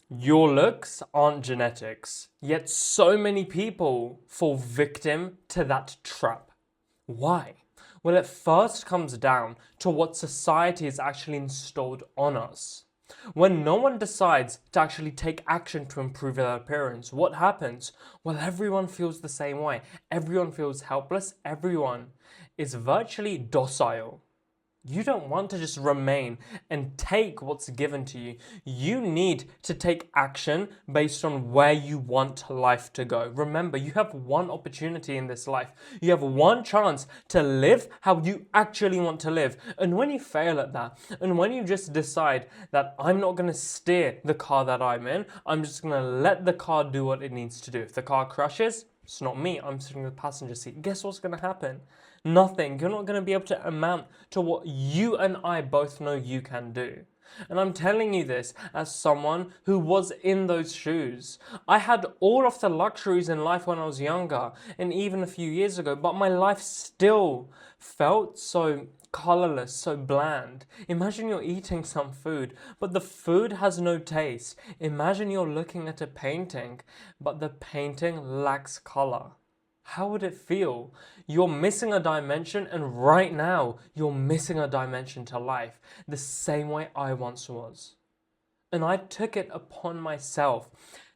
Your looks aren't genetics, yet so many people fall victim to that trap. Why? Well, it first comes down to what society has actually installed on us. When no one decides to actually take action to improve their appearance, what happens? Well, everyone feels the same way. Everyone feels helpless. Everyone is virtually docile. You don't want to just remain and take what's given to you. You need to take action based on where you want life to go. Remember, you have one opportunity in this life. You have one chance to live how you actually want to live. And when you fail at that, and when you just decide that I'm not going to steer the car that I'm in, I'm just going to let the car do what it needs to do. If the car crashes, it's not me. I'm sitting in the passenger seat. Guess what's going to happen? Nothing. You're not going to be able to amount to what you and I both know you can do. And I'm telling you this as someone who was in those shoes. I had all of the luxuries in life when I was younger and even a few years ago, but my life still felt so colorless, so bland. Imagine you're eating some food, but the food has no taste. Imagine you're looking at a painting, but the painting lacks color. How would it feel? You're missing a dimension, and right now, you're missing a dimension to life, the same way I once was. And I took it upon myself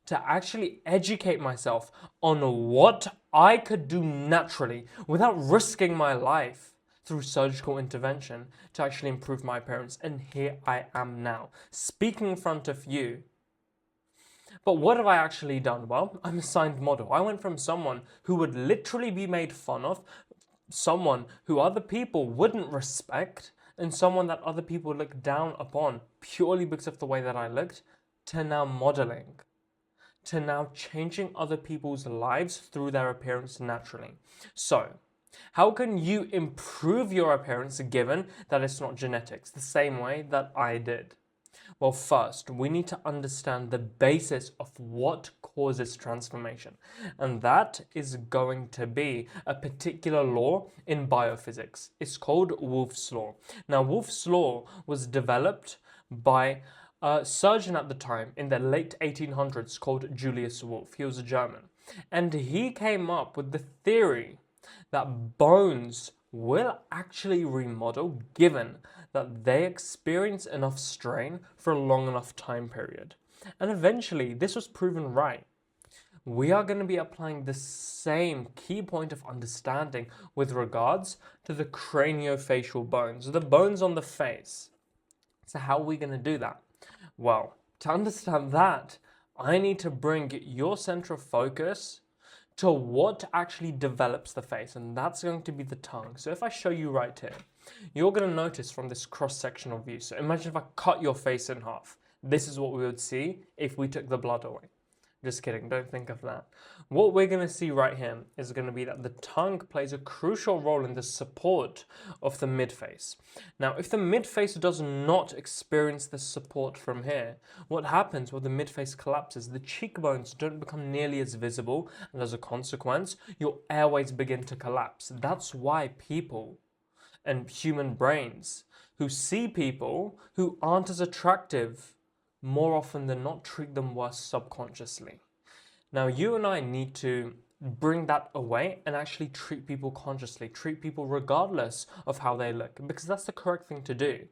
to actually educate myself on what I could do naturally without risking my life through surgical intervention to actually improve my appearance. And here I am now, speaking in front of you. But what have I actually done? Well, I'm a signed model. I went from someone who would literally be made fun of, someone who other people wouldn't respect, and someone that other people look down upon purely because of the way that I looked, to now modeling, to now changing other people's lives through their appearance naturally. So, how can you improve your appearance given that it's not genetics, the same way that I did? Well, first, we need to understand the basis of what causes transformation, and that is going to be a particular law in biophysics. It's called Wolff's Law. Now, Wolff's Law was developed by a surgeon at the time in the late 1800s called Julius Wolff. He was a German, and he came up with the theory that bones will actually remodel given that they experience enough strain for a long enough time period. And eventually, this was proven right. We are going to be applying the same key point of understanding with regards to the craniofacial bones, the bones on the face. So how are we going to do that? Well, to understand that, I need to bring your center of focus to what actually develops the face, and that's going to be the tongue. So if I show you right here, you're going to notice from this cross-sectional view. So imagine if I cut your face in half. This is what we would see if we took the blood away. Just kidding, don't think of that. What we're going to see right here is going to be that the tongue plays a crucial role in the support of the midface. Now, if the midface does not experience the support from here, what happens when the midface collapses? The cheekbones don't become nearly as visible, and as a consequence, your airways begin to collapse. That's why people and human brains who see people who aren't as attractive more often than not treat them worse subconsciously. Now, you and I need to bring that away and actually treat people consciously, treat people regardless of how they look, because that's the correct thing to do.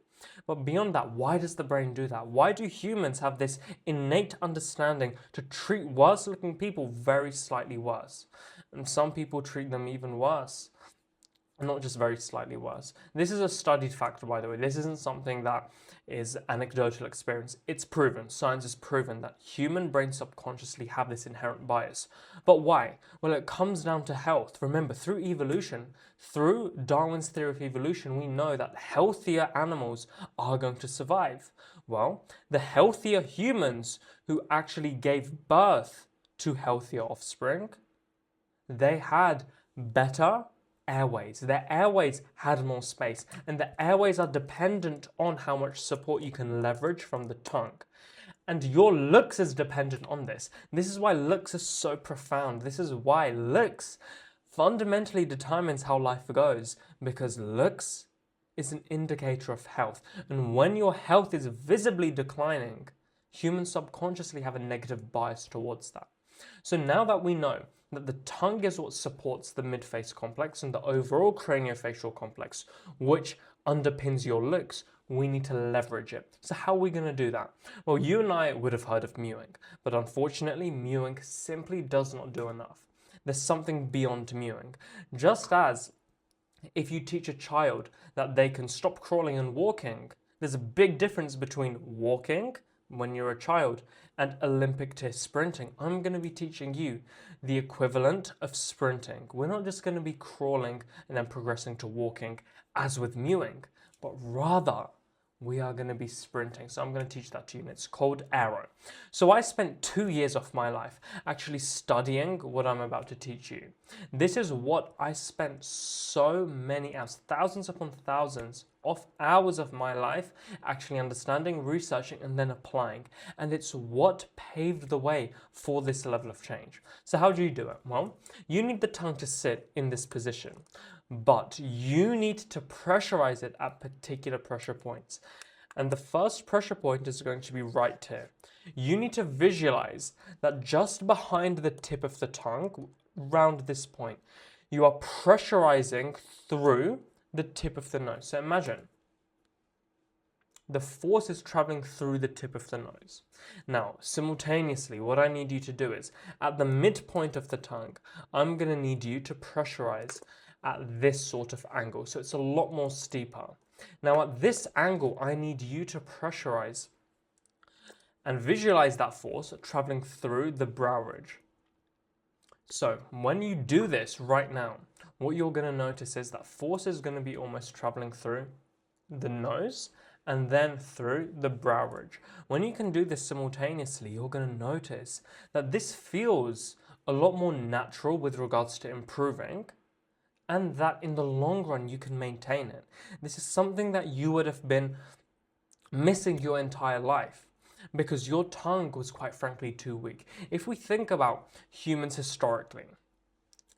But beyond that, why does the brain do that? Why do humans have this innate understanding to treat worse looking people very slightly worse? And some people treat them even worse. Not just very slightly worse. This is a studied fact, by the way. This isn't something that is anecdotal experience. It's proven. Science has proven that human brains subconsciously have this inherent bias. But why? Well, it comes down to health. Remember, through evolution, through Darwin's theory of evolution, we know that healthier animals are going to survive. Well, the healthier humans who actually gave birth to healthier offspring, they had better airways. Their airways had more space, and the airways are dependent on how much support you can leverage from the tongue. And your looks is dependent on this. This is why looks is so profound. This is why looks fundamentally determines how life goes, because looks is an indicator of health. And when your health is visibly declining, Humans subconsciously have a negative bias towards that. So now that we know that the tongue is what supports the mid-face complex and the overall craniofacial complex, which underpins your looks, we need to leverage it. So how are we going to do that? Well, you and I would have heard of mewing, but unfortunately, mewing simply does not do enough. There's something beyond mewing. Just as if you teach a child that they can stop crawling and walking, there's a big difference between walking when you're a child and Olympic tier sprinting. I'm going to be teaching you the equivalent of sprinting. We're not just going to be crawling and then progressing to walking as with mewing, but rather we are going to be sprinting. So I'm going to teach that to you, and it's called aero. So I spent 2 years of my life actually studying what I'm about to teach you. This is what I spent so many hours, thousands upon thousands of hours of my life actually understanding, researching, and then applying. And it's what paved the way for this level of change. So how do you do it? Well, you need the tongue to sit in this position, but you need to pressurize it at particular pressure points. And the first pressure point is going to be right here. You need to visualize that just behind the tip of the tongue, around this point, you are pressurizing through the tip of the nose. So imagine the force is traveling through the tip of the nose. Now, simultaneously, what I need you to do is, at the midpoint of the tongue, I'm going to need you to pressurize at this sort of angle. So it's a lot more steeper. Now, at this angle, I need you to pressurize and visualize that force traveling through the brow ridge. So when you do this right now, what you're going to notice is that force is going to be almost traveling through the nose and then through the brow ridge. When you can do this simultaneously, you're going to notice that this feels a lot more natural with regards to improving, and that in the long run you can maintain it. This is something that you would have been missing your entire life because your tongue was quite frankly too weak. If we think about humans historically,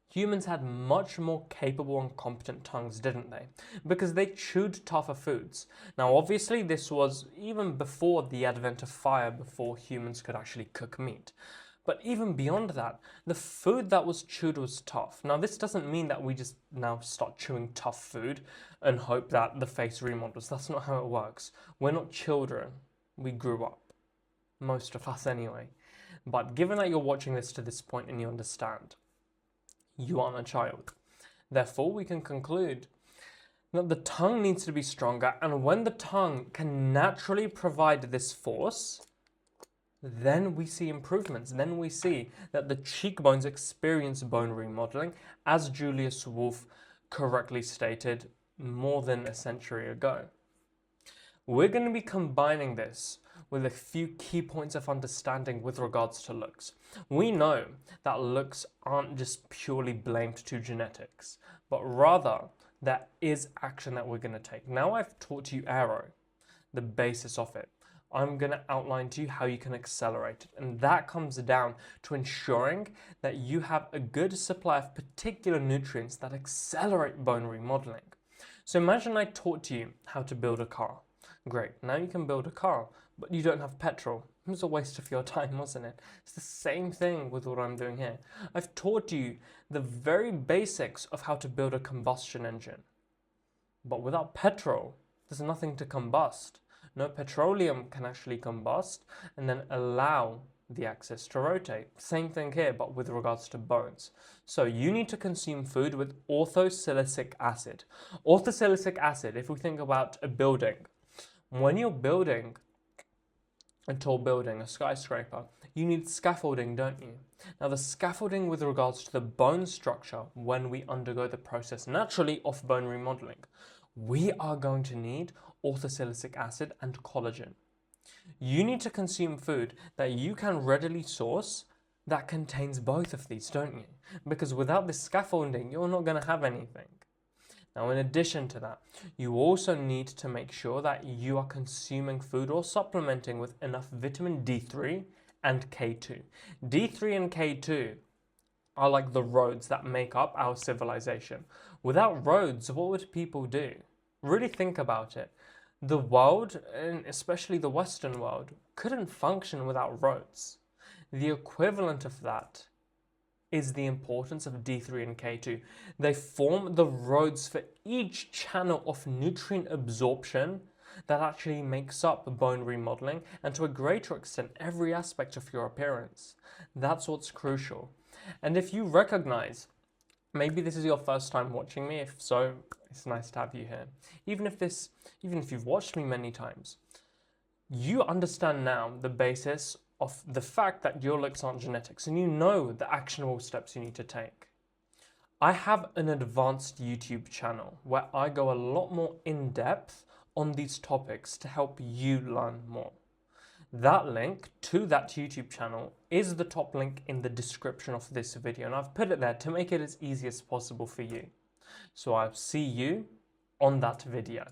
humans had much more capable and competent tongues, didn't they? Because they chewed tougher foods. Now, obviously, this was even before the advent of fire, before humans could actually cook meat. But even beyond that, the food that was chewed was tough. Now, this doesn't mean that we just now start chewing tough food and hope that the face remodels. That's not how it works. We're not children. We grew up. Most of us anyway. But given that you're watching this to this point and you understand, you aren't a child. Therefore, we can conclude that the tongue needs to be stronger, and when the tongue can naturally provide this force, then we see improvements. Then we see that the cheekbones experience bone remodeling, as Julius Wolff correctly stated more than a century ago. We're going to be combining this with a few key points of understanding with regards to looks. We know that looks aren't just purely blamed to genetics, but rather there is action that we're going to take. Now I've taught you aero, the basis of it. I'm going to outline to you how you can accelerate it. And that comes down to ensuring that you have a good supply of particular nutrients that accelerate bone remodeling. So imagine I taught you how to build a car. Great, now you can build a car, but you don't have petrol. It was a waste of your time, wasn't it? It's the same thing with what I'm doing here. I've taught you the very basics of how to build a combustion engine. But without petrol, there's nothing to combust. No petroleum can actually combust and then allow the axis to rotate. Same thing here, but with regards to bones. So you need to consume food with orthosilicic acid. Orthosilicic acid, if we think about a building, when you're building a tall building, a skyscraper, you need scaffolding, don't you? Now the scaffolding with regards to the bone structure, when we undergo the process naturally of bone remodeling, we are going to need orthosilicic acid and collagen. You need to consume food that you can readily source that contains both of these, don't you? Because without this scaffolding, you're not going to have anything. Now, in addition to that, you also need to make sure that you are consuming food or supplementing with enough vitamin D3 and K2. D3 and K2 are like the roads that make up our civilization. Without roads, what would people do? Really think about it. The world, and especially the Western world, couldn't function without roads. The equivalent of that is the importance of D3 and K2. They form the roads for each channel of nutrient absorption that actually makes up bone remodeling, and to a greater extent, every aspect of your appearance. That's what's crucial. And if you recognize, maybe this is your first time watching me, if so, it's nice to have you here. Even if you've watched me many times, you understand now the basis of the fact that your looks aren't genetics, and you know the actionable steps you need to take. I have an advanced YouTube channel where I go a lot more in depth on these topics to help you learn more. That link to that YouTube channel is the top link in the description of this video, and I've put it there to make it as easy as possible for you. So I'll see you on that video.